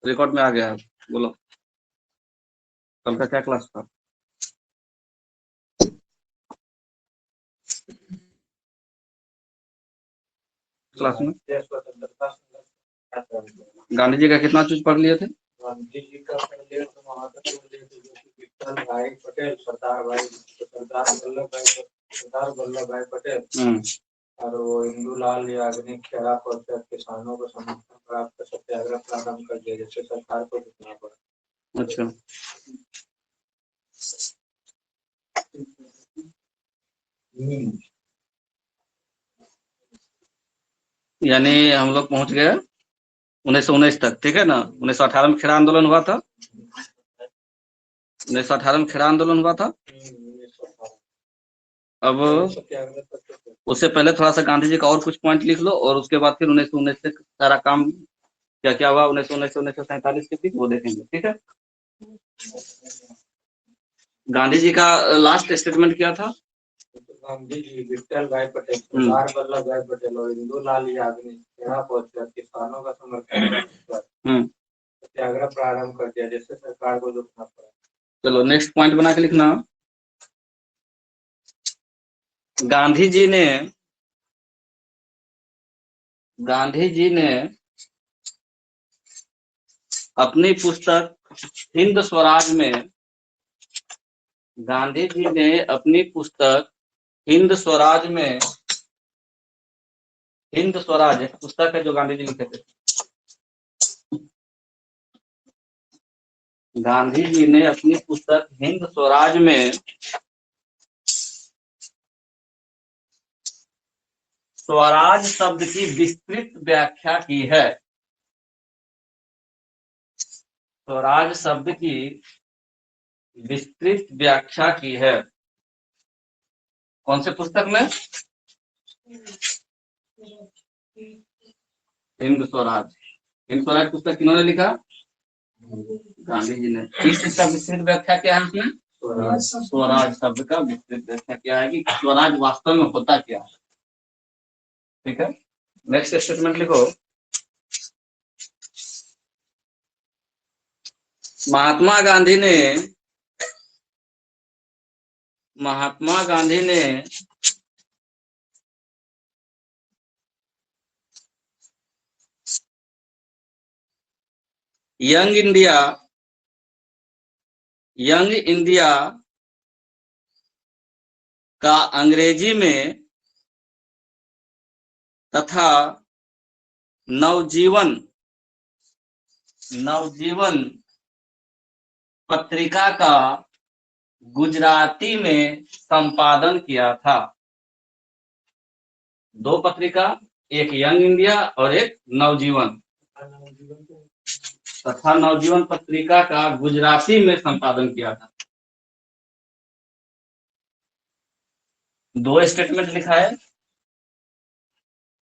Record में आ गया है। बोलो, कल का क्या क्लास था? क्लास में गांधी जी का कितना चीज पढ़ लिए थे? गांधी जी का पहले तो वहां तक विठल भाई पटेल, सरदार वल्लभ भाई पटेल और वो इंदुलाल याग्निक खेड़ा पर किसानों को समर्थन प्राप्त कर सत्याग्रह प्रारंभ कर दिया, जिससे सरकार को झुकना पड़ा। अच्छा, यानी हम लोग पहुंच गए 1919 तक, ठीक है ना। 1918 में खेड़ा आंदोलन हुआ था। 1918 में खेड़ा आंदोलन हुआ था। अब उससे पहले थोड़ा सा गांधी जी का और कुछ पॉइंट लिख लो, और उसके बाद फिर 1919 से सारा काम क्या क्या हुआ 1919 से 1947 के बीच वो देखेंगे, ठीक है। गांधी जी का लास्ट स्टेटमेंट क्या था? गांधी जी, विठल भाई पटेल, सरदार वल्लभ भाई पटेल और इंदुलाल याग्निक खेड़ा पहुंचकर किसानों का समर्थन कर सत्याग्रह प्रारंभ कर दिया, जिससे सरकार को झुकना पड़ा। चलो नेक्स्ट पॉइंट बना के लिखना। गांधी जी ने अपनी पुस्तक हिंद स्वराज में, गांधी जी ने अपनी पुस्तक हिंद स्वराज में, हिंद स्वराज एक पुस्तक है जो गांधी जी लिखे थे। गांधी जी ने अपनी पुस्तक हिंद स्वराज में स्वराज शब्द की विस्तृत व्याख्या की है। स्वराज शब्द की विस्तृत व्याख्या की है। कौन से पुस्तक में? हिंद स्वराज। हिंद स्वराज पुस्तक किन्होंने लिखा? गांधी जी ने। किस का विस्तृत व्याख्या क्या है उसमें? स्वराज शब्द का विस्तृत व्याख्या क्या है कि स्वराज वास्तव में होता क्या है। ठीक है, नेक्स्ट स्टेटमेंट लिखो। महात्मा गांधी ने यंग इंडिया का अंग्रेजी में तथा नवजीवन पत्रिका का गुजराती में संपादन किया था। दो पत्रिका, एक यंग इंडिया और एक नवजीवन, तथा नवजीवन पत्रिका का गुजराती में संपादन किया था। दो स्टेटमेंट लिखा है।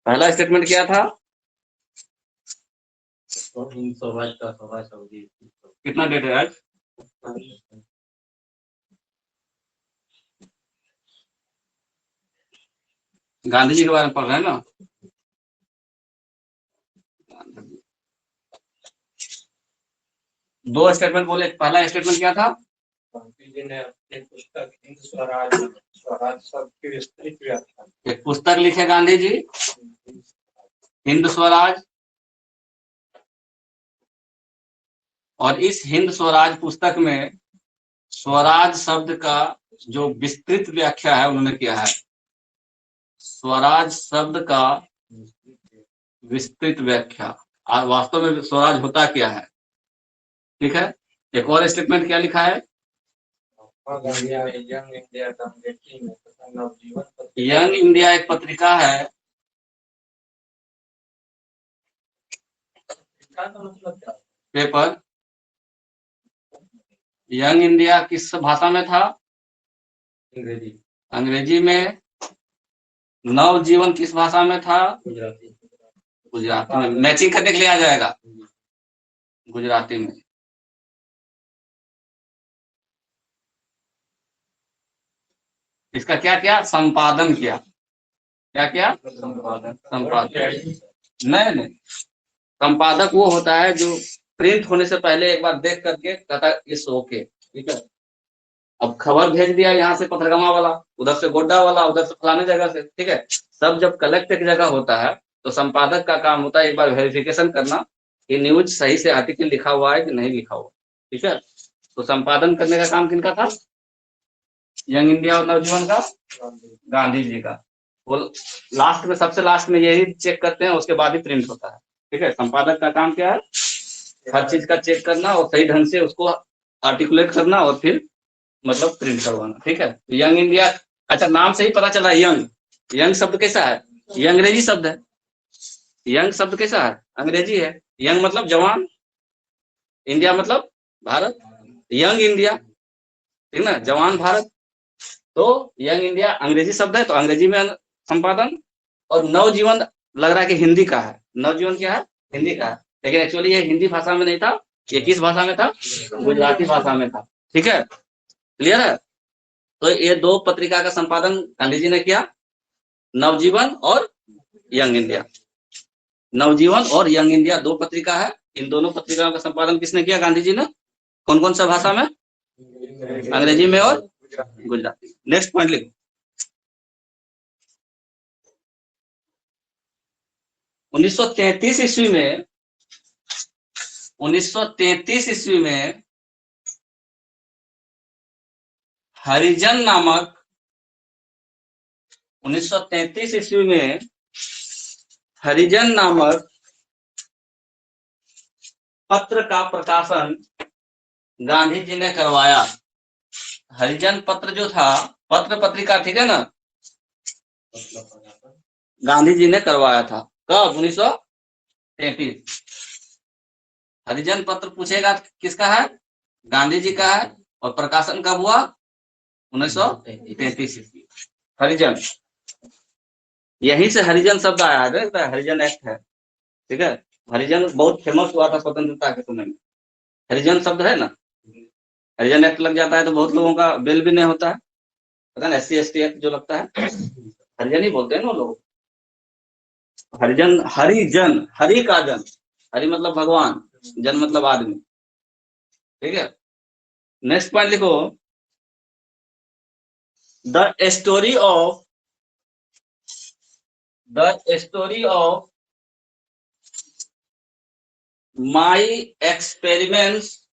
पहला स्टेटमेंट क्या था? कितना डेट है आज? गांधी जी के बारे में पढ़ रहे हैं ना। दो स्टेटमेंट बोले, पहला स्टेटमेंट क्या था? गांधी जी ने अपनी पुस्तक हिंद स्वराज शब्द की विस्तृत व्याख्या, एक पुस्तक लिखे गांधी जी, हिंद स्वराज, और इस हिंद स्वराज पुस्तक में स्वराज शब्द का जो विस्तृत व्याख्या है उन्होंने किया है। स्वराज शब्द का विस्तृत व्याख्या, वास्तव में स्वराज होता क्या है। ठीक है, एक और स्टेटमेंट क्या लिखा है? यंग इंडिया एक पत्रिका है। पेपर यंग इंडिया किस भाषा में था? अंग्रेजी में। नवजीवन किस भाषा में था? गुजराती में। मैचिंग करने के लिए आ जाएगा, गुजराती में। इसका क्या क्या संपादन किया? क्या क्या संपादन? नहीं, संपादक वो होता है जो प्रिंट होने से पहले एक बार देख करके कहता इट्स ओके, ठीक है। अब खबर भेज दिया यहाँ से पथरगामा वाला, उधर से गोड्डा वाला, उधर से फलाने जगह से, ठीक है। सब जब कलेक्ट एक जगह होता है तो संपादक का काम होता है एक बार वेरिफिकेशन करना कि न्यूज सही से आर्टिकल लिखा हुआ है कि नहीं लिखा हुआ, ठीक है। तो संपादन करने का काम किनका था? यंग इंडिया और नवजीवन का, गांधी जी का। वो लास्ट में, सबसे लास्ट में यही चेक करते हैं, उसके बाद ही प्रिंट होता है, ठीक है। संपादक का काम क्या है? हर चीज का चेक करना और सही ढंग से उसको आर्टिकुलेट करना और फिर मतलब प्रिंट करवाना, ठीक है। यंग इंडिया, अच्छा नाम से ही पता चला यंग, यंग शब्द कैसा है? ये अंग्रेजी शब्द है। यंग शब्द कैसा है? अंग्रेजी है। यंग मतलब जवान, इंडिया मतलब भारत, यंग इंडिया, ठीक ना, जवान भारत। तो यंग इंडिया अंग्रेजी शब्द है तो अंग्रेजी में संपादन। और नवजीवन लग रहा है कि हिंदी का है, नवजीवन क्या है? हिंदी का है, लेकिन एक्चुअली ये हिंदी भाषा में नहीं था, ये किस भाषा में था? गुजराती भाषा में था, ठीक है। क्लियर है? तो ये दो पत्रिका का संपादन गांधी जी ने किया, नवजीवन और यंग इंडिया। नवजीवन और यंग इंडिया दो पत्रिका है, इन दोनों पत्रिकाओं का संपादन किसने किया? गांधी जी ने। कौन कौन सा भाषा में? अंग्रेजी में और गुजराती। नेक्स्ट पॉइंट लिखो। 1933 ईस्वी में, 1933 ईस्वी में हरिजन नामक, 1933 ईस्वी में हरिजन नामक पत्र का प्रकाशन गांधी जी ने करवाया। हरिजन पत्र जो था, पत्र पत्रिका, ठीक है ना, गांधी जी ने करवाया था। कब? 1933। हरिजन पत्र पूछेगा किसका है? गांधी जी का है। और प्रकाशन कब हुआ? 1933 ईस्वी। हरिजन, यहीं से हरिजन शब्द आया है, हरिजन एक्ट है, ठीक है। हरिजन बहुत फेमस हुआ था स्वतंत्रता के समय में, हरिजन शब्द है ना। हरिजन एक्ट लग जाता है तो बहुत लोगों का बिल भी नहीं होता है, पता ना, SC ST एक्ट जो लगता है हरिजन ही बोलते हैं ना लोग। हरिजन, हरिजन, हरि का जन, हरि मतलब भगवान, जन मतलब आदमी, ठीक है। नेक्स्ट पॉइंट लिखो। The story of, the story of my experiments,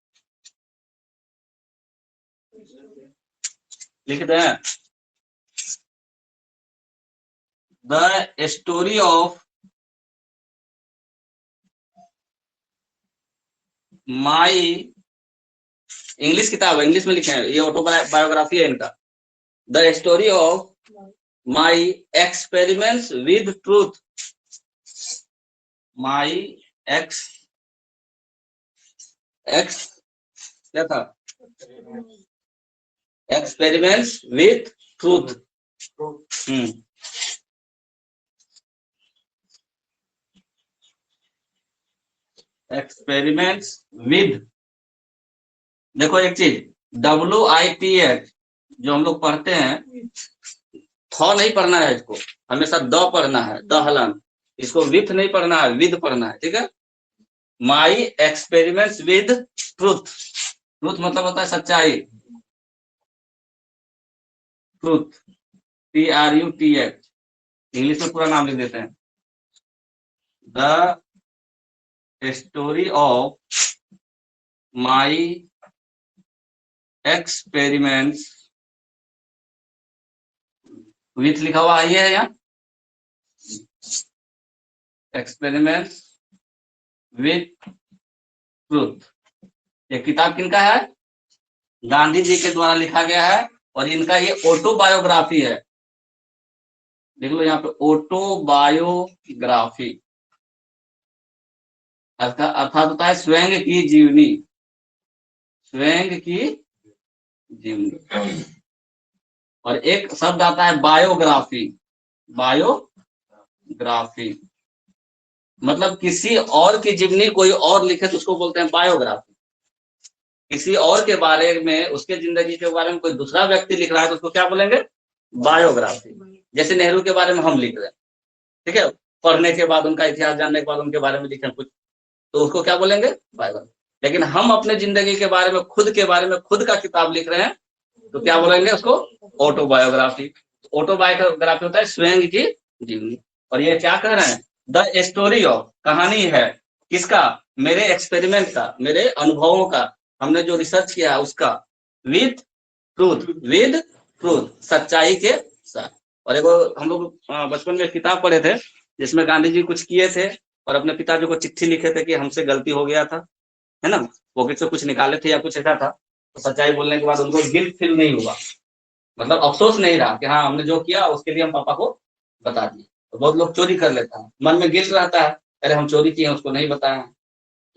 लिख दें, the story of my, English किताब है, इंग्लिश में लिखे हैं, ये ऑटोबायोग्राफी है इनका। The story of my experiments with truth, my x क्या था? Experiments with truth. Experiments with, देखो एक चीज, WITH जो हम लोग पढ़ते हैं, थ नहीं पढ़ना है, इसको हमेशा द पढ़ना है, द हलन। इसको विथ नहीं पढ़ना है, विद पढ़ना है, ठीक है। My experiments with truth, truth मतलब होता है सच्चाई, ट्रूथ, TRUTH, इंग्लिश में पूरा नाम लिख देते हैं। The story of my experiments with लिखा हुआ ये है यहाँ, एक्सपेरिमेंट्स विथ ट्रूथ। ये किताब किनका है? गांधी जी के द्वारा लिखा गया है, और इनका ये ऑटोबायोग्राफी है। देख लो यहाँ पे, ऑटोबायोग्राफी अर्थात होता है स्वयं की जीवनी, स्वयं की जीवनी। और एक शब्द आता है बायोग्राफी, बायोग्राफी मतलब किसी और की जीवनी कोई और लिखे तो उसको बोलते हैं बायोग्राफी। किसी और के बारे में, उसके जिंदगी के बारे में कोई दूसरा व्यक्ति लिख रहा है तो उसको क्या बोलेंगे? बायोग्राफी। जैसे नेहरू के बारे में हम लिख रहे हैं, ठीक है, पढ़ने के बाद, उनका इतिहास जानने के बाद उनके बारे में लिखें कुछ, तो उसको क्या बोलेंगे? बायोग्राफी। लेकिन हम अपने जिंदगी के बारे में खुद का किताब लिख रहे हैं, तो क्या बोलेंगे उसको? ऑटोबायोग्राफी। ऑटोबायोग्राफी होता है स्वयं की जीवनी। और ये क्या कह रहे हैं? द स्टोरी ऑफ, कहानी है किसका? मेरे एक्सपेरिमेंट का, मेरे अनुभवों का, हमने जो रिसर्च किया उसका, विद ट्रूथ, सच्चाई के साथ। और एक हम लोग बचपन में किताब पढ़े थे जिसमें गांधी जी कुछ किए थे और अपने पिताजी को चिट्ठी लिखे थे कि हमसे गलती हो गया था, है ना, पॉकेट से कुछ निकाले थे या कुछ ऐसा था। तो सच्चाई बोलने के बाद उनको गिल्ट फील नहीं हुआ, मतलब अफसोस नहीं रहा कि हाँ हमने जो किया उसके लिए हम पापा को बता दिए। तो बहुत लोग चोरी कर लेता है, मन में गिल्ट रहता है, अरे हम चोरी किए उसको नहीं बताया।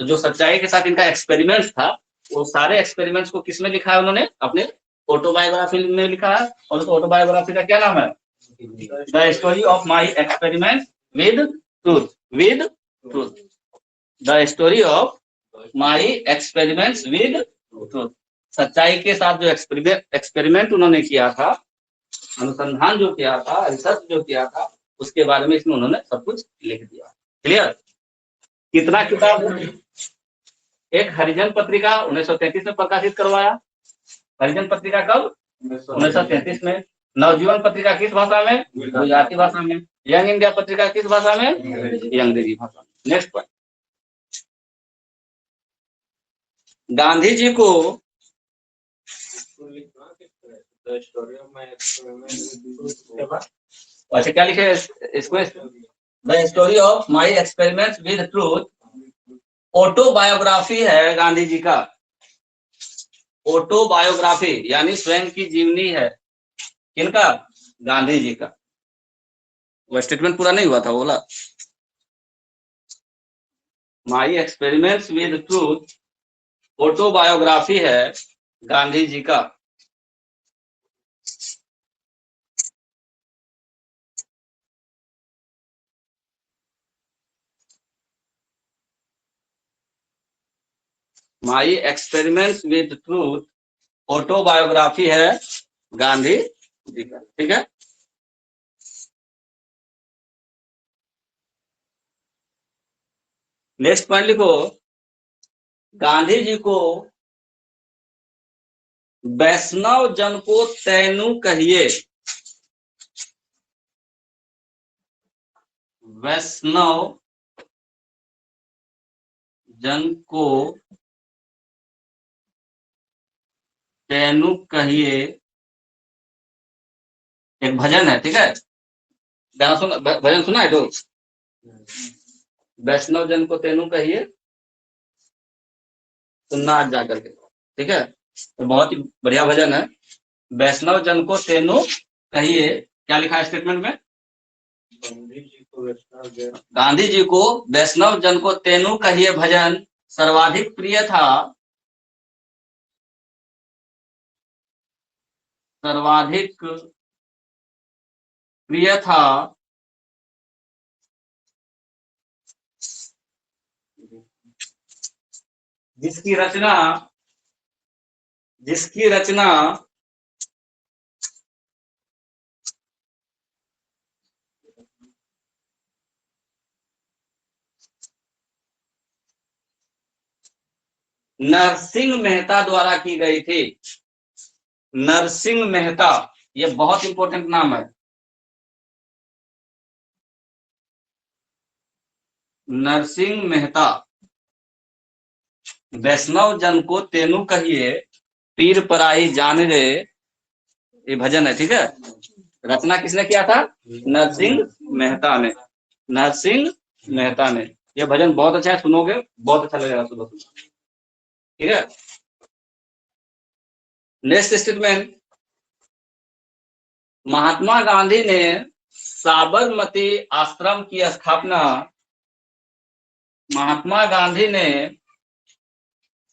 तो जो सच्चाई के साथ इनका एक्सपेरिमेंट था, वो सारे एक्सपेरिमेंट्स को किसमें लिखा है उन्होंने? अपने ऑटोबायोग्राफी में लिखा है। और उस ऑटोबायोग्राफी का क्या नाम है? The story of my experiment with truth. The story of my experiments with truth. सच्चाई के साथ जो एक्सपेरिमेंट उन्होंने किया था, अनुसंधान जो किया था, रिसर्च जो किया था, उसके बारे में इसमें उन्होंने सब कुछ लिख दिया। क्लियर? कितना किताब? एक हरिजन पत्रिका 1933 में प्रकाशित करवाया। हरिजन पत्रिका कब? 1933 में। नवजीवन पत्रिका किस भाषा में? गुजराती भाषा में। यंग इंडिया पत्रिका किस भाषा में? अंग्रेजी भाषा में। नेक्स्ट पॉइंट, गांधी जी को अच्छा क्या लिखे इसको? The story of my experiments with truth. Autobiography है गांधी जी का। ऑटोबायोग्राफी यानी स्वयं की जीवनी है। किनका? गांधी जी का। वो स्टेटमेंट पूरा नहीं हुआ था, बोला my experiments with truth autobiography है गांधी जी का। My experiments with truth autobiography है गांधी जी का। ठीक है, नेक्स्ट पॉइंट लिखो, गांधी जी को वैष्णव जन को तैनू कहिए। वैष्णव जन को तैनू कहिए, एक भजन है। ठीक है, गाना सुना, भजन सुना है तो वैष्णव जन को तैनू कहिए, सुनना आज जाकर के। ठीक है, तो बहुत ही बढ़िया भजन है। वैष्णव जन को तैनू कहिए, क्या लिखा है स्टेटमेंट में? गांधी जी को वैष्णव जन को तैनू कहिए भजन सर्वाधिक प्रिय था, सर्वाधिक प्रिय था जिसकी रचना नरसिंह मेहता द्वारा की गई थी। नरसिंह मेहता, ये बहुत इंपॉर्टेंट नाम है। नरसिंह मेहता, वैष्णव जन को तेनू कहिए, पीर पराई जान रे, ये भजन है। ठीक है, रचना किसने किया था? नरसिंह मेहता ने। नरसिंह मेहता ने। ये भजन बहुत अच्छा है, सुनोगे बहुत अच्छा लगेगा सुबह सुबह। ठीक है, नेक्स्ट स्टेटमेंट, महात्मा गांधी ने साबरमती आश्रम की स्थापना, महात्मा गांधी ने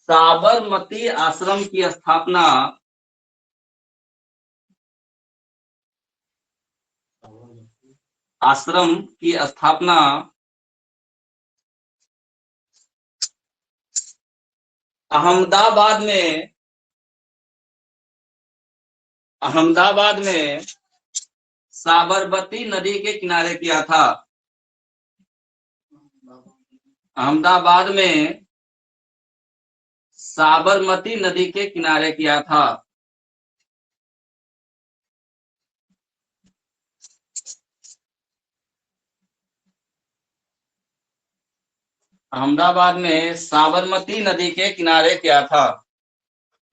साबरमती आश्रम की स्थापना अहमदाबाद में साबरमती नदी के किनारे किया था। अहमदाबाद में साबरमती नदी के किनारे किया था? अहमदाबाद में साबरमती नदी के किनारे किया था।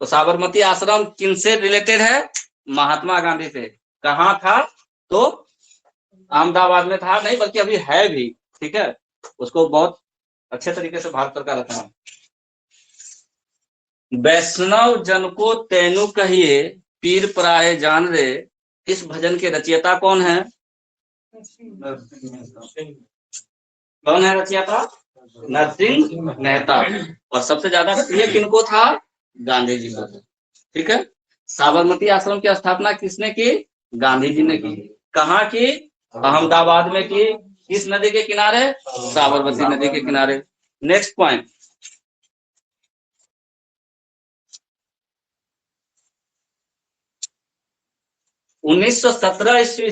तो साबरमती आश्रम किनसे रिलेटेड है? महात्मा गांधी से। कहाँ था? तो अहमदाबाद में था नहीं, बल्कि अभी है भी। ठीक है, उसको बहुत अच्छे तरीके से भारत सरकार रखा है। वैष्णव जन को तैनु कहिए, पीर पराए जान रे, इस भजन के रचयिता कौन है? कौन है रचयिता? नरसिंह मेहता। और सबसे ज्यादा प्रिय किनको था? गांधी जी को। ठीक है, साबरमती आश्रम की स्थापना किसने की? गांधी जी ने की। कहाँ की? अहमदाबाद में की। किस नदी के किनारे? साबरमती नदी के किनारे। नेक्स्ट पॉइंट, उन्नीस सौ सत्रह ईस्वी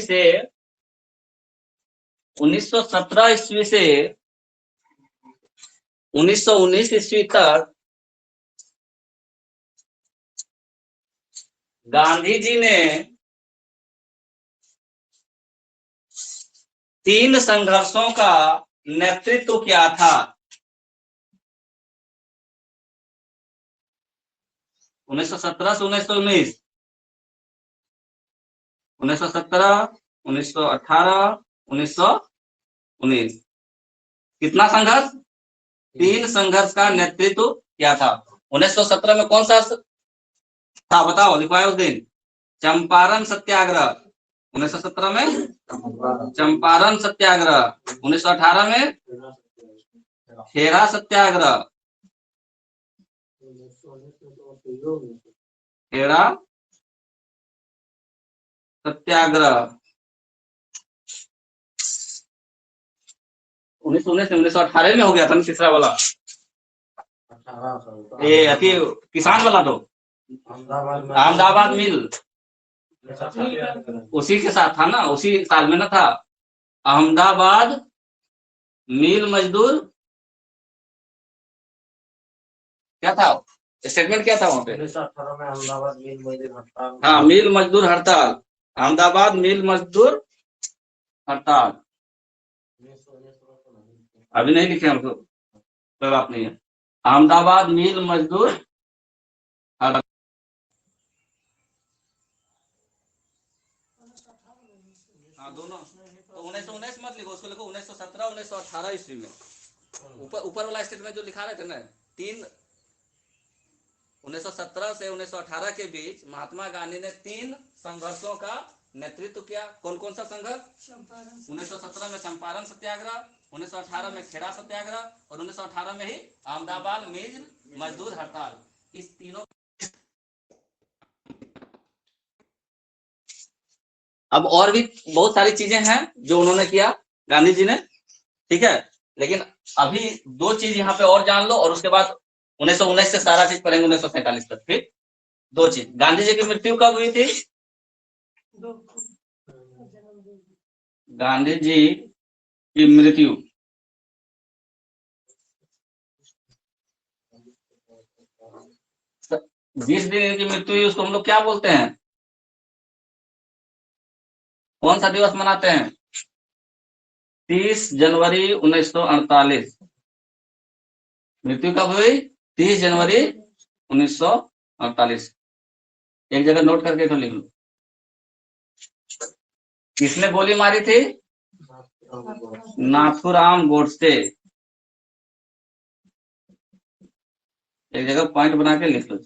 से 1919 ईस्वी तक गांधी जी ने 3 संघर्षों का नेतृत्व किया था। 1917 से 1919, 1917, 1918, 1919। कितना संघर्ष? 3 संघर्ष का नेतृत्व किया था। 1917 में कौन सा था बताओ, लिखवाए उस दिन? चंपारण सत्याग्रह। 1917 में चंपारण सत्याग्रह। 1918 में खेड़ा सत्याग्रह। खेड़ा सत्याग्रह 1918 में हो गया था ना तीसरा वाला। ये अति किसान वाला तो अहमदाबाद मिल उसी के साथ था ना, उसी साल में ना था। अहमदाबाद मिल मजदूर क्या था? स्टेटमेंट क्या था वहां पे? 1918 में अहमदाबाद मिल मजदूर हड़ताल। हाँ, मिल मजदूर हड़ताल। अहमदाबाद मिल मजदूर हड़ताल। अभी नहीं लिखे हमको, कोई बात नहीं है। अहमदाबाद मिल मजदूर हड़ताल। हाँ दोनों। तो 1919 मत लिखो, उसको लिखो 1917 1918 ईस्वी में। ऊपर वाला स्टेटमेंट जो लिखा रहे थे ना, 1917 से 1918 के बीच महात्मा गांधी ने 3 संघर्षों का नेतृत्व किया। कौन कौन सा संघर्ष? 1917 में चंपारण सत्याग्रह, 1918 में खेड़ा सत्याग्रह और 1918 में ही अहमदाबाद मिल मजदूर हड़ताल। इस तीनों। अब और भी बहुत सारी चीजें हैं जो उन्होंने किया गांधी जी ने। ठीक है, लेकिन अभी 2 चीज यहाँ पे और जान लो, और उसके बाद 1919 से सारा चीज पढ़ेंगे 1947 तक। ठीक, 2 चीज। गांधी जी की मृत्यु कब हुई थी? गांधी जी की मृत्यु 20 दिन इनकी मृत्यु हुई, उसको हम लोग क्या बोलते हैं? कौन सा दिवस मनाते हैं? 30 जनवरी 1948। मृत्यु कब हुई? 30 जनवरी 1948। एक जगह नोट करके तो लिख लो। किसने गोली मारी थी? नाथूराम गोडसे। एक जगह पॉइंट बना के लिख लो।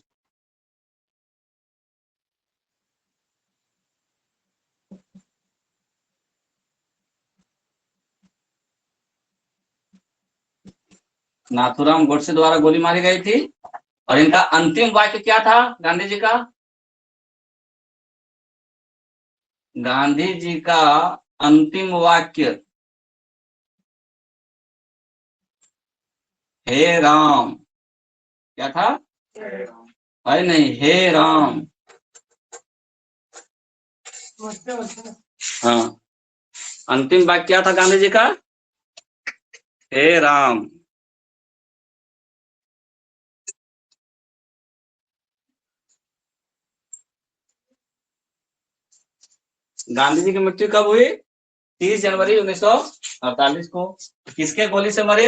नाथूराम गोडसे द्वारा गोली मारी गई थी। और इनका अंतिम वाक्य क्या था गांधी जी का? गांधी जी का अंतिम वाक्य, हे राम। क्या था? है नहीं, हे राम। हाँ, अंतिम वाक्य क्या था गांधी जी का? हे राम। गांधी जी की मृत्यु कब हुई? 30 जनवरी 1948 को। किसके गोली से मरे?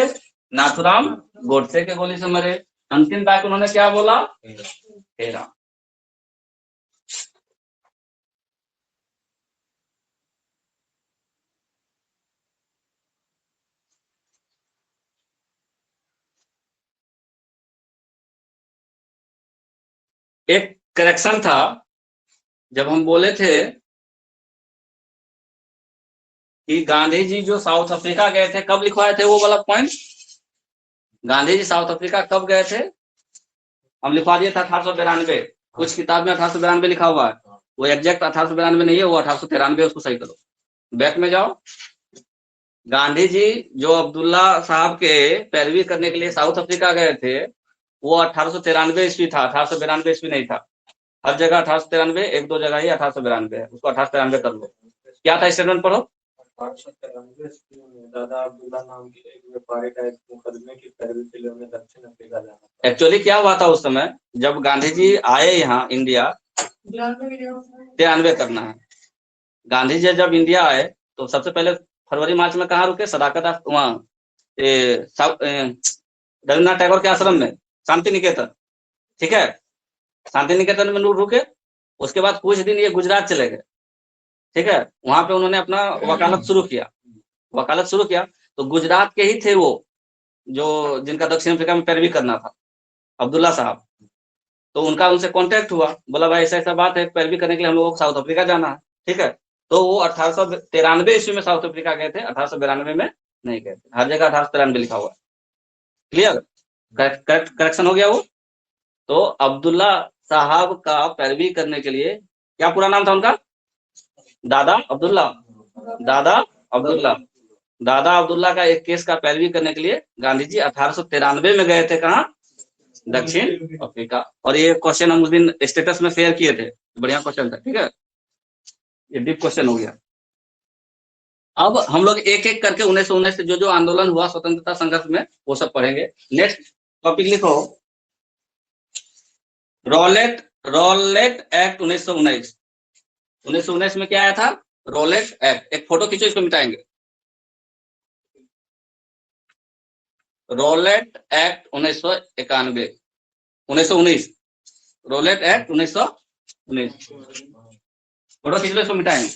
नाथूराम गोडसे के गोली से मरे। अंतिम वाक्य उन्होंने क्या बोला? हे राम। एक करेक्शन था, जब हम बोले थे कि गांधी जी जो साउथ अफ्रीका गए थे, कब लिखवाए थे वो वाला point? Gandhi ji south Africa कब गए थे? हम लिखवा दिए था 1892। कुछ किताब में 1892 लिखा हुआ है, वो एग्जैक्ट 1892 नहीं है, वो 1893। उसको सही करो, बैक में जाओ। गांधी जी जो अब्दुल्ला साहब के पैरवी करने के लिए साउथ अफ्रीका गए थे, वो 1893 ईस्वी था, 1892 ईस्वी नहीं था। हर जगह 1893, एक दो जगह ही 1892 है, उसको 1893 कर लो। क्या था स्टेटमेंट? पढ़ो। 1893 दादा अब्दुल्ला नाम के एक व्यापारी का एक मुकदमे की पैरवी के लिए उन्हें दक्षिण अफ्रीका जाना था। एक्चुअली क्या हुआ था उस समय, जब गांधी जी आए यहाँ इंडिया, 93 करना है। गांधी जी जब इंडिया आए तो सबसे पहले फरवरी मार्च में कहाँ रुके? सदाकत वहाँ रविन्द्रनाथ टैगोर के आश्रम में, शांति निकेतन। ठीक है, शांति निकेतन में रुके। उसके बाद कुछ दिन ये गुजरात चले गए। ठीक है, वहां पे उन्होंने अपना वकालत शुरू किया। तो गुजरात के ही थे वो, जो जिनका दक्षिण अफ्रीका में पैरवी करना था, अब्दुल्ला साहब। तो उनका उनसे कांटेक्ट हुआ, बोला भाई ऐसा ऐसा बात है, पैरवी करने के लिए हम लोगों को साउथ अफ्रीका जाना है। ठीक है, तो वो 1893 ईस्वी में साउथ अफ्रीका गए थे, 1892 में नहीं गए थे। हर जगह 1893 लिखा हुआ है। क्लियर? करेक्शन हो गया वो। तो अब्दुल्ला साहब का पैरवी करने के लिए, क्या पूरा नाम था उनका? दादा अब्दुल्ला। दादा अब्दुल्ला का एक केस का पैरवी करने के लिए गांधी जी 1893 में गए थे। कहाँ? दक्षिण अफ्रीका। और ये क्वेश्चन हम उस दिन स्टेटस में शेयर किए थे, बढ़िया क्वेश्चन था। ठीक है, ये डीप क्वेश्चन हो गया। अब हम लोग एक एक करके 1919 से जो जो आंदोलन हुआ स्वतंत्रता संघर्ष में, वो सब पढ़ेंगे। नेक्स्ट टॉपिक लिखो, रॉलेट एक्ट 1919। 1919 में क्या आया था? Rowlatt act. एक फोटो खींचो, इसको मिटाएंगे। Rowlatt Act 1919 Rowlatt Act 1919। Photo खींच लो, इसको मिटाएंगे।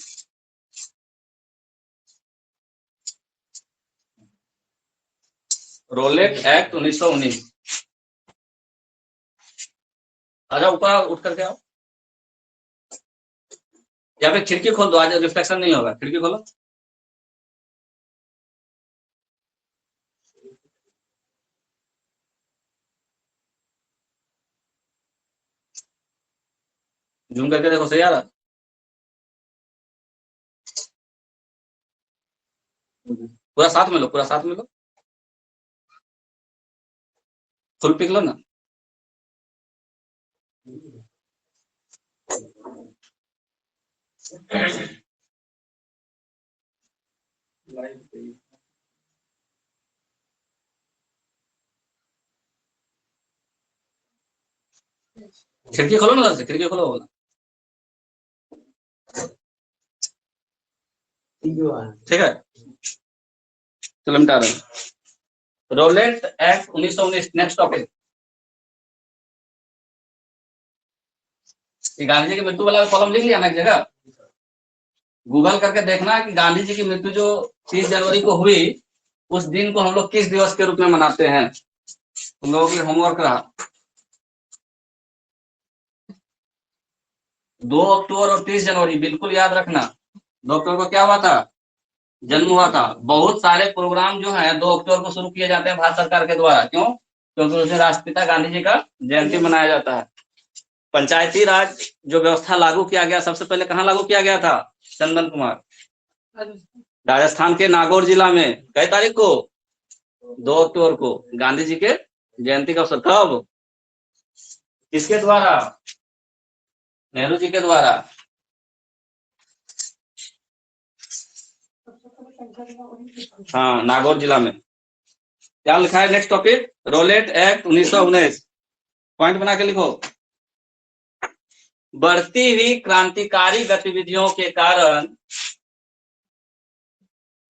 Rowlatt Act 1919। आजा ऊपर उठ करके आओ, यहाँ पे खिड़की खोल दो, आज रिफ्लेक्शन नहीं होगा। खिड़की खोलो। जूम करके देखो, सही आ रहा? पूरा साथ में लो, पूरा साथ में लो, फुल पिक लो ना। खिड़की खोलो ना, खिड़की खोलो बोला। ठीक है, चलो मिटा रहे हैं। Rowlatt Act 1919। Next topic, Gandhi ji की मृत्यु वाला कॉलम लिख लिया ना एक जगह? गूगल करके देखना कि गांधी जी की मृत्यु जो 30 जनवरी को हुई, उस दिन को हम लोग किस दिवस के रूप में मनाते हैं। तुम लोगों के होमवर्क रहा। 2 अक्टूबर और 30 जनवरी बिल्कुल याद रखना। 2 अक्टूबर को क्या हुआ था? जन्म हुआ था। बहुत सारे प्रोग्राम जो है 2 अक्टूबर को शुरू किए जाते हैं भारत सरकार के द्वारा। क्यों? क्योंकि उस दिन राष्ट्रपिता गांधी जी का जयंती मनाया जाता है। पंचायती राज जो व्यवस्था लागू किया गया, सबसे पहले कहाँ लागू किया गया था? चंदन कुमार, राजस्थान के नागौर जिला में। कई तारीख को? 2 अक्टूबर को, गांधी जी के जयंती का अवसर। कब? किसके द्वारा? नेहरू जी के द्वारा। हाँ, नागौर जिला में। क्या लिखा है next topic? Rowlatt Act 1919। Point बना के लिखो। बढ़ती हुई क्रांतिकारी गतिविधियों के कारण,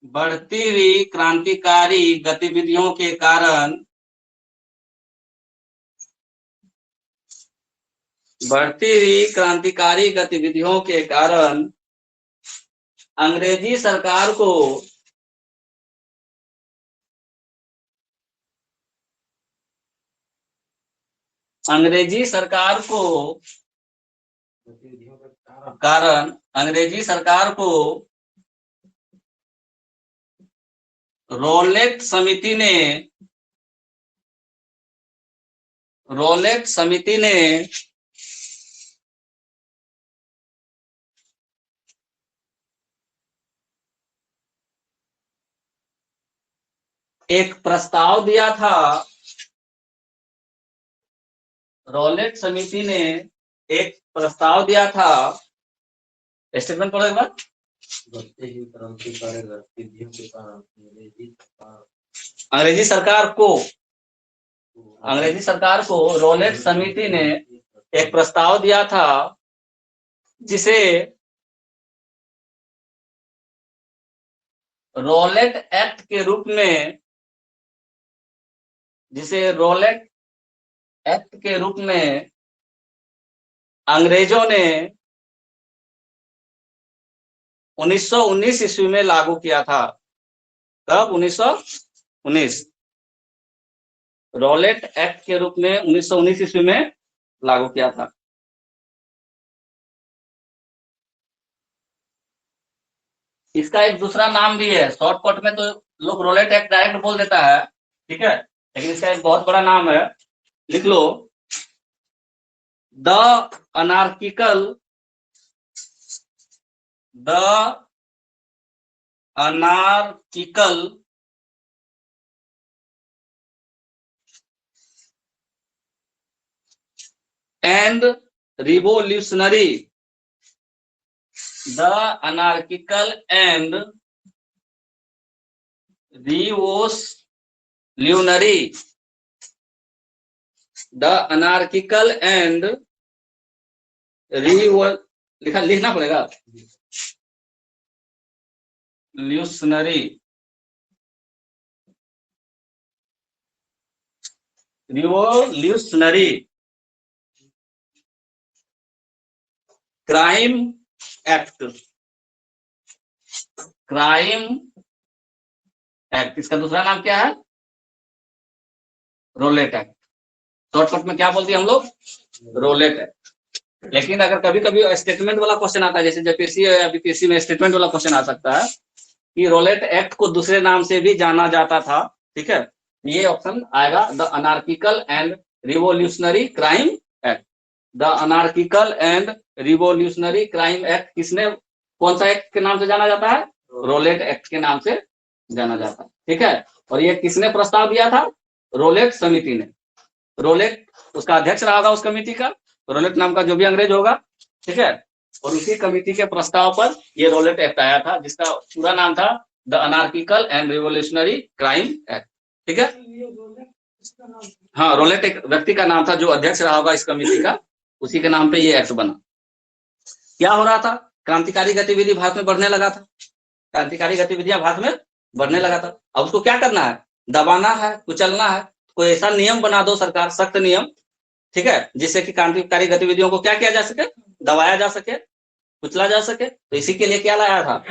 बढ़ती हुई क्रांतिकारी गतिविधियों के कारण, बढ़ती हुई क्रांतिकारी गतिविधियों के कारण अंग्रेजी सरकार को, अंग्रेजी सरकार को गतिविधियों के कारण अंग्रेजी सरकार को रोलेट समिति ने, रोलेट समिति ने एक प्रस्ताव दिया था, रोलेट समिति ने एक प्रस्ताव दिया था। स्टेटमेंट पढ़ो एक बार। बढ़ते ही क्रांतिकारी गतिविधियों के कारण अंग्रेजी सरकार को रोलेट समिति ने एक प्रस्ताव दिया था, जिसे रोलेट एक्ट के रूप में, जिसे रोलेट एक्ट के रूप में अंग्रेजों ने 1919 ईस्वी में लागू किया था। कब? 1919। रोलेट एक्ट के रूप में 1919 ईस्वी में लागू किया था। इसका एक दूसरा नाम भी है, शॉर्टकट में तो लोग रोलेट एक्ट डायरेक्ट बोल देता है, ठीक है, लेकिन इसका एक बहुत बड़ा नाम है, लिख लो, the anarchical and revolutionary, the anarchical and revolutionary, the anarchical and लिखना पड़ेगा, revolutionary, revolutionary crime act, crime act. इसका दूसरा नाम क्या है? Roulette act. शॉर्टकट में क्या बोलते हैं हम लोग? Rowlatt Act. लेकिन अगर कभी कभी स्टेटमेंट वाला क्वेश्चन आता है, जैसे जेपीएससी या बीपीएससी में स्टेटमेंट वाला क्वेश्चन आ सकता है कि रोलेट एक्ट को दूसरे नाम से भी जाना जाता था, ठीक है, ये ऑप्शन आएगा, the anarchical and revolutionary crime act. The anarchical and revolutionary crime act किसने, कौन सा एक्ट के नाम से जाना जाता है? रोलेट एक्ट के नाम से जाना जाता है, ठीक है। और ये किसने प्रस्ताव दिया था? रोलेट समिति ने। रोलेट उसका अध्यक्ष रहा होगा उस कमेटी का, रोलेट नाम का जो भी अंग्रेज होगा, ठीक है, और उसी कमेटी के प्रस्ताव पर ये रोलेट एक्ट आया था, जिसका पूरा नाम था the anarchical and revolutionary crime act, ठीक है। हाँ, रोलेट एक व्यक्ति का नाम था जो अध्यक्ष रहा होगा इस कमेटी का, उसी के नाम पे ये एक्ट बना। क्या हो रहा था? क्रांतिकारी गतिविधि भारत में बढ़ने लगा था, क्रांतिकारी गतिविधियां भारत में बढ़ने लगा था। अब उसको क्या करना है? दबाना है, कुचलना है। कोई ऐसा नियम बना दो सरकार, सख्त नियम, ठीक है, जिससे कि क्रांतिकारी गतिविधियों को क्या किया जा सके? दबाया जा सके, कुचला जा सके। तो इसी के लिए क्या लाया था?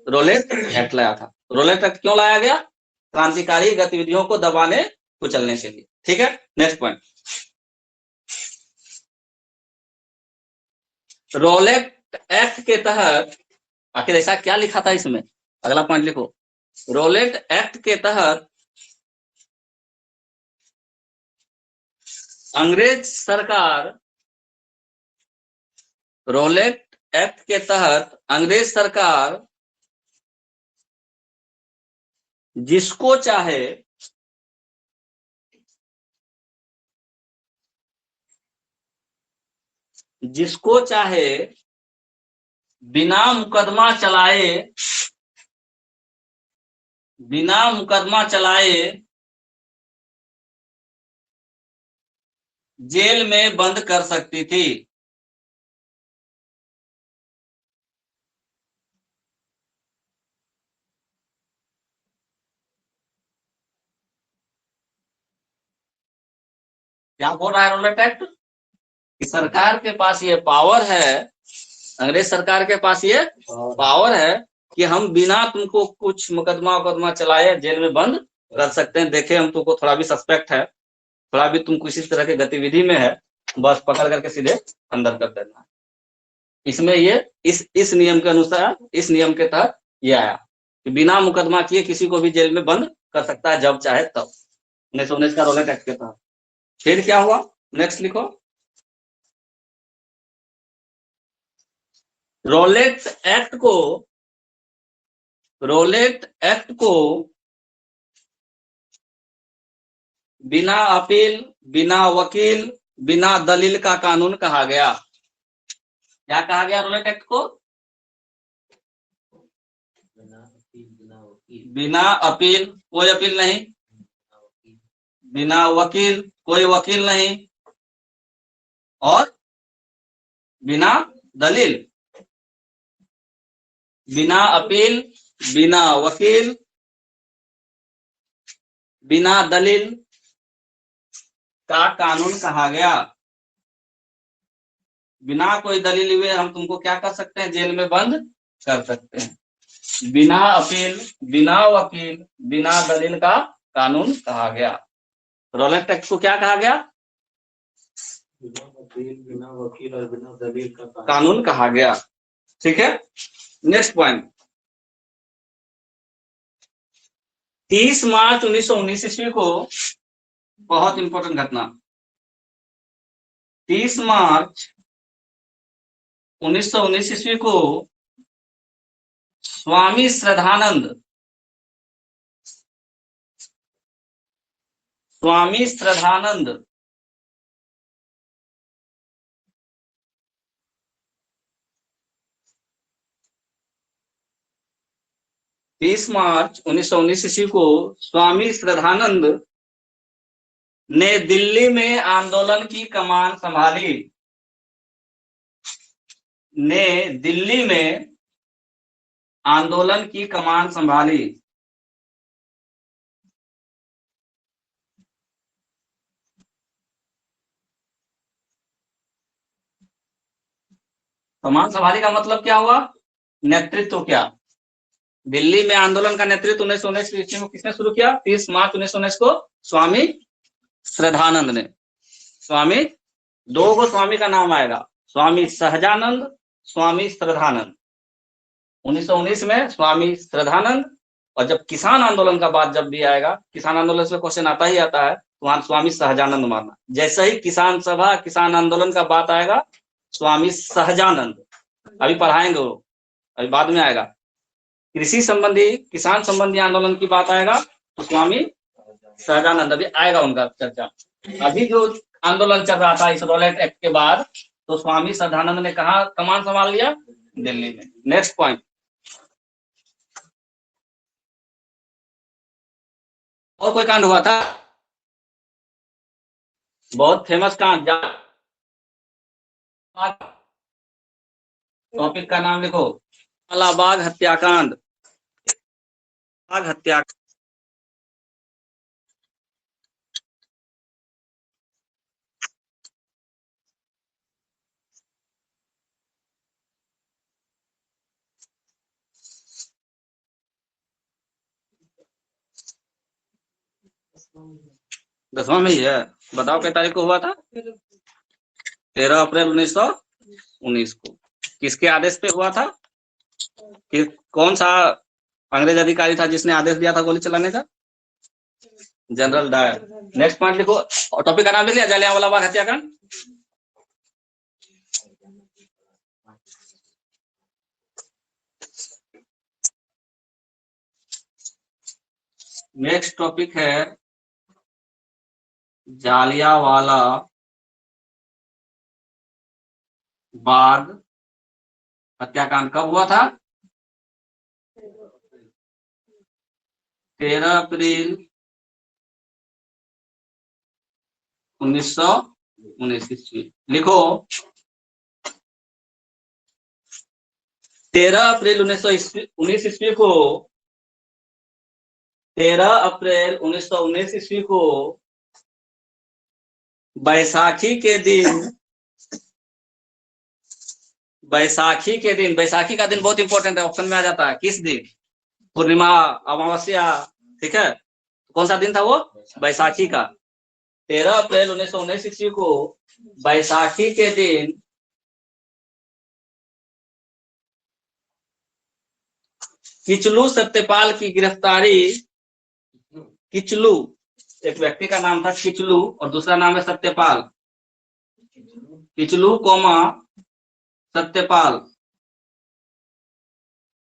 रोलेट एक्ट लाया था। रोलेट एक्ट क्यों लाया गया? क्रांतिकारी गतिविधियों को दबाने कुचलने के लिए, ठीक है। नेक्स्ट पॉइंट, रोलेट एक्ट के तहत, आखिर ऐसा क्या लिखा था इसमें? अगला पॉइंट लिखो, रोलेट एक्ट के तहत अंग्रेज सरकार, रोलेट एक्ट के तहत अंग्रेज सरकार जिसको चाहे बिना मुकदमा चलाए जेल में बंद कर सकती थी। क्या बोल रहा है रोलेट एक्ट कि सरकार के पास ये पावर है, अंग्रेज सरकार के पास ये पावर है कि हम बिना तुमको कुछ मुकदमा चलाए जेल में बंद कर सकते हैं। देखे हम तुमको थोड़ा भी सस्पेक्ट है, थोड़ा भी तुम किसी तरह के गतिविधि में है, बस पकड़ करके सीधे अंदर कर देना। इसमें ये इस नियम के अनुसार, इस नियम के तहत ये आया कि बिना मुकदमा किए किसी को भी जेल में बंद कर सकता है जब चाहे तब, 1919 का रोलेट एक्ट के तहत। फिर क्या हुआ, नेक्स्ट लिखो। रोलेट एक्ट को बिना अपील, बिना वकील, बिना दलील का कानून कहा गया। क्या कहा गया रोलेट एक्ट को? बिना अपील, कोई अपील नहीं, बिना वकील, कोई वकील नहीं, और बिना दलील। बिना अपील, बिना वकील, बिना दलील का कानून कहा गया। बिना कोई दलील हुए हम तुमको क्या कर सकते हैं, जेल में बंद कर सकते हैं। बिना अपील, बिना वकील, बिना दलील का कानून कहा गया। रोलेट एक्ट को क्या कहा गया? बिना अपील, बिना वकील और बिना दलील का कानून कहा गया। ठीक है, नेक्स्ट पॉइंट। 30 मार्च 1919 ईस्वी को, बहुत इंपॉर्टेंट घटना, 30 मार्च 1919 ईस्वी को स्वामी श्रद्धानंद, स्वामी श्रद्धानंद तीस मार्च 1919 ईस्वी को स्वामी श्रद्धानंद ने दिल्ली में आंदोलन की कमान संभाली, ने दिल्ली में आंदोलन की कमान संभाली। कमान संभाली का मतलब क्या हुआ? नेतृत्व किया। दिल्ली में आंदोलन का नेतृत्व 1919 ईस्वी में किसने शुरू किया? 30 मार्च 1919 को स्वामी श्रद्धानंद ने। स्वामी, दो को स्वामी का नाम आएगा, स्वामी सहजानंद, स्वामी श्रद्धानंद। 1919 में स्वामी श्रद्धानंद, और जब किसान आंदोलन का बात जब भी आएगा, किसान आंदोलन से क्वेश्चन आता ही आता है, तो वहां स्वामी सहजानंद मारना। जैसे ही किसान सभा, किसान आंदोलन का बात आएगा, स्वामी सहजानंद, अभी पढ़ाएंगे वो, अभी बाद में आएगा। कृषि संबंधी, किसान संबंधी आंदोलन की बात आएगा तो स्वामी सहजानंद, अभी आएगा उनका चर्चा। अभी जो आंदोलन चल रहा था इस रोलेट एक्ट के बाद, तो स्वामी श्रद्धानंद ने कहा कमान संभाल लिया? दिल्ली में। Next point. और कोई कांड हुआ था बहुत फेमस कांड, टॉपिक का नाम लिखो, अलाहाबाद हत्याकांड। हत्या 10वां में ही है। बताओ क्या तारीख को हुआ था? 13 अप्रैल 1919 को। किसके आदेश पे हुआ था? कि कौन सा अंग्रेज अधिकारी था जिसने आदेश दिया था गोली चलाने का? General Dyer. नेक्स्ट पॉइंट लिखो, और टॉपिक का नाम लिख लिया, जलियांवाला बाग हत्याकांड। नेक्स्ट टॉपिक है जालियांवाला बाग हत्याकांड। कब हुआ था? 13 अप्रैल 1919 ईस्वी। लिखो, 13 अप्रैल 1919 ईस्वी को, 13 अप्रैल 1919 ईस्वी को बैसाखी के दिन, बैसाखी के दिन, बैसाखी का दिन बहुत इंपॉर्टेंट है, ऑप्शन में आ जाता है। किस दिन? पूर्णिमा, अमावस्या, ठीक है। कौन सा दिन था वो? बैसाखी का। 13 अप्रैल 1919 ईस्वी को बैसाखी के दिन किचलू सत्यपाल की गिरफ्तारी, किचलू एक व्यक्ति का नाम था किचलू और दूसरा नाम है सत्यपाल। किचलू कोमा सत्यपाल,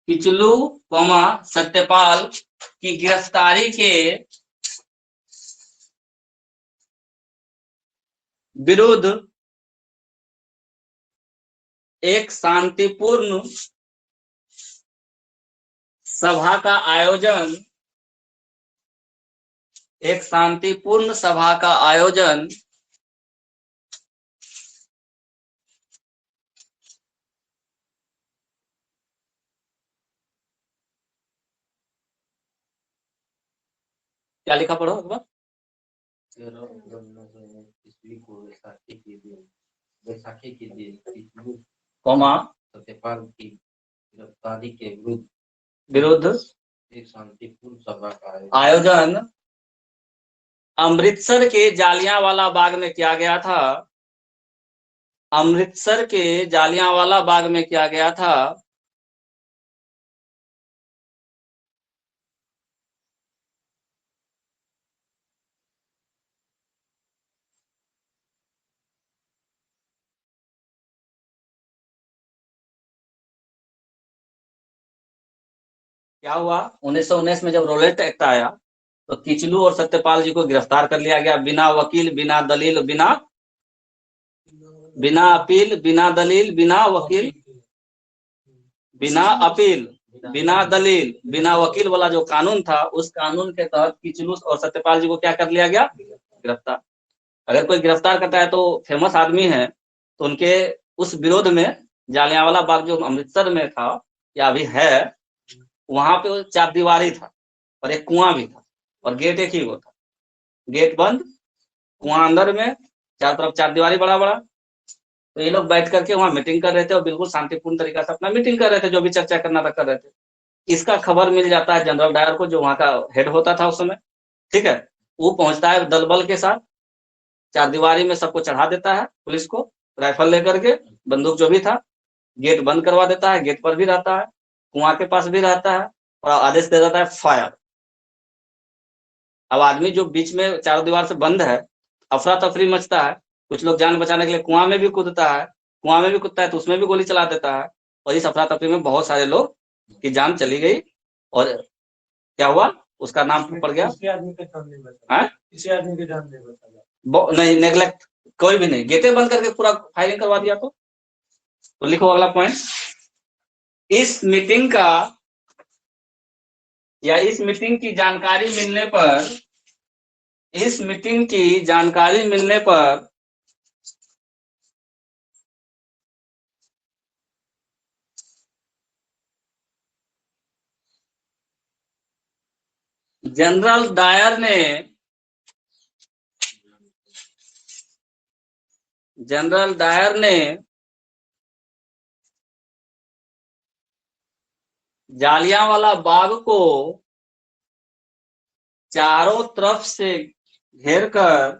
किचलू कोमा सत्यपाल की गिरफ्तारी के विरुद्ध एक शांतिपूर्ण सभा का आयोजन, एक शांतिपूर्ण सभा का आयोजन क्या लिखा पढ़ो एक बार? 13 अप्रैल 1919 ईस्वी को बैसाखी के दिन किचलू कोमा सत्यपाल की गिरफ्तारी के विरुद्ध विरुद्ध एक शांतिपूर्ण सभा का आयोजन अमृतसर के जालियांवाला बाग में किया गया था। अमृतसर के जालियांवाला बाग में किया गया था। क्या हुआ? 1919 में जब रोलेट एक्ट आया तो किचलू और सत्यपाल जी को गिरफ्तार कर लिया गया, बिना वकील, बिना दलील, बिना अपील, बिना दलील, बिना वकील, बिना अपील, बिना दलील, बिना वकील वाला जो कानून था, उस कानून के तहत किचलू और सत्यपाल जी को क्या कर लिया गया? गिरफ्तार। अगर कोई गिरफ्तार करता है तो फेमस आदमी है, तो उनके उस विरोध में जालियांवाला बाग जो अमृतसर में था या अभी है, वहां पे 4 दीवारी था और एक कुआं भी था और गेट एक ही वो था। गेट बंद, कुआं अंदर में, चारों तरफ 4 दीवारी बड़ा बड़ा। तो ये लोग बैठ करके वहां मीटिंग कर रहे थे और बिल्कुल शांतिपूर्ण तरीका से अपना मीटिंग कर रहे थे, जो भी चर्चा करना था कर रहे थे। इसका खबर मिल जाता है जनरल डायर को, जो वहां का हेड होता था उस समय, ठीक है। वो पहुंचता है दल बल के साथ, 4 दीवारी में सबको चढ़ा देता है, पुलिस को राइफल लेकर के, बंदूक जो भी था, गेट बंद करवा देता है, गेट पर भी रहता है, कुआं के पास भी रहता है और आदेश दे देता है फायर। अब आदमी जो बीच में चारों दीवार से बंद है, अफरा तफरी मचता है, कुछ लोग जान बचाने के लिए कुआं में भी कूदता है, कुआं में भी कूदता है तो उसमें भी गोली चला देता है, और इस अफरा तफरी में बहुत सारे लोग की जान चली गई। और क्या हुआ? उसका नाम पड़ गया, किसी आदमी के नाम नहीं बता, किसी आदमी के नाम नहीं बता, नहीं नेग्लेक्ट, कोई भी नहीं, गेटे बंद करके पूरा फायरिंग करवा दिया। तो लिखो अगला पॉइंट। इस मीटिंग का या इस मीटिंग की जानकारी मिलने पर, इस मीटिंग की जानकारी मिलने पर जनरल डायर ने, जनरल डायर ने जालियांवाला बाग को चारों तरफ से घेर कर,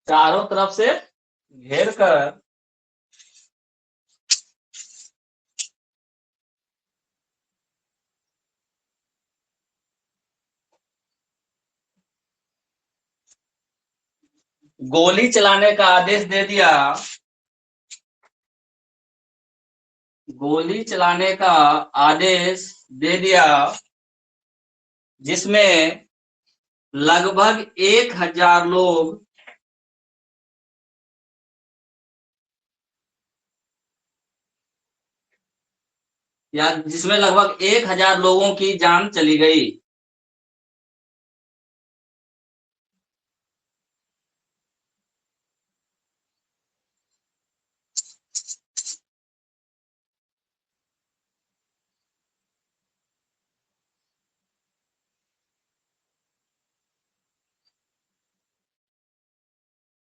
चारों तरफ से घेर कर गोली चलाने का आदेश दे दिया, गोली चलाने का आदेश दे दिया, जिसमें लगभग 1000 लोग या जिसमें लगभग 1000 लोगों की जान चली गई।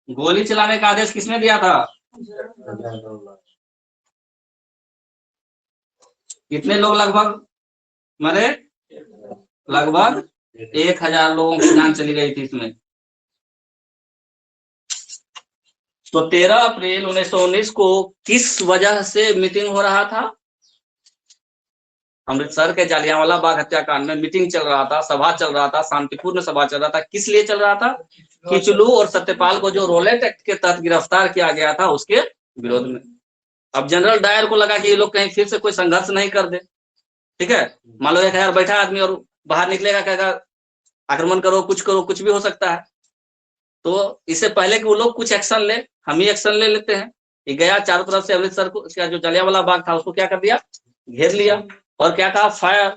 गोली चलाने का आदेश किसने दिया था? कितने लोग लगभग मरे? लगभग 1000 लोगों की जान चली गई थी इसमें। तो 13 अप्रैल 1919 को किस वजह से मीटिंग हो रहा था? अमृतसर के जालियांवाला बाग हत्याकांड में मीटिंग चल रहा था, सभा चल रहा था, शांतिपूर्ण सभा चल रहा था। किस लिए चल रहा था? किचलू और सत्यपाल को जो रोलेट एक्ट के तहत गिरफ्तार किया गया था उसके विरोध में। अब जनरल डायर को लगा कि ये लोग कहीं फिर से कोई संघर्ष नहीं कर दे, ठीक है। मान लो 1000 बैठा आदमी और बाहर निकलेगा, कहेगा आक्रमण करो, कुछ भी हो सकता है। तो इससे पहले कि वो लोग कुछ एक्शन ले, हम ही एक्शन ले लेते हैं। ये गया चारों तरफ से अमृतसर को, जो जलियांवाला बाग था उसको क्या कर दिया? घेर लिया। और क्या कहा? फायर,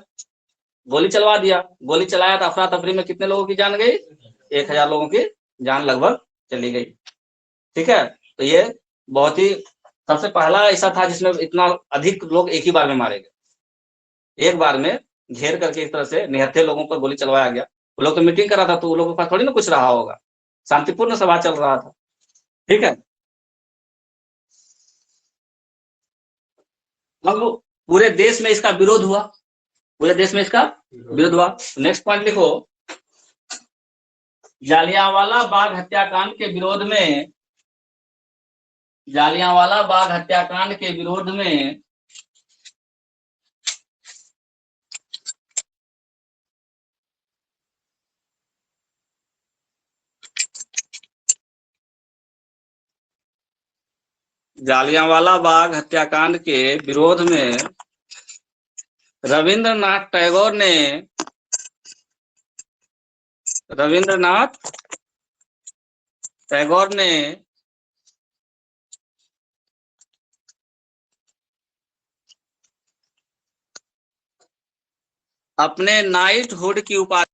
गोली चलवा दिया। गोली चलाया तो अफरा तफरी में कितने लोगों की जान गई? 1000 लोगों की जान लगभग चली गई, ठीक है। तो ये बहुत ही सबसे पहला ऐसा था जिसमें इतना अधिक लोग एक ही बार में मारे गए। एक बार में घेर करके इस तरह से निहत्थे लोगों पर गोली चलवाया गया। वो लोग तो मीटिंग कर रहा था, तो वो लोगों के पास थोड़ी ना कुछ रहा होगा, शांतिपूर्ण सभा चल रहा था, ठीक है। अब पूरे देश में इसका विरोध हुआ, पूरे देश में इसका विरोध हुआ। नेक्स्ट पॉइंट लिखो, जालियांवाला बाग हत्याकांड के विरोध में, जालियांवाला बाग हत्याकांड के विरोध में जालियांवाला बाग हत्याकांड के विरोध में रविंद्रनाथ टैगोर ने अपने नाइटहुड की उपाधि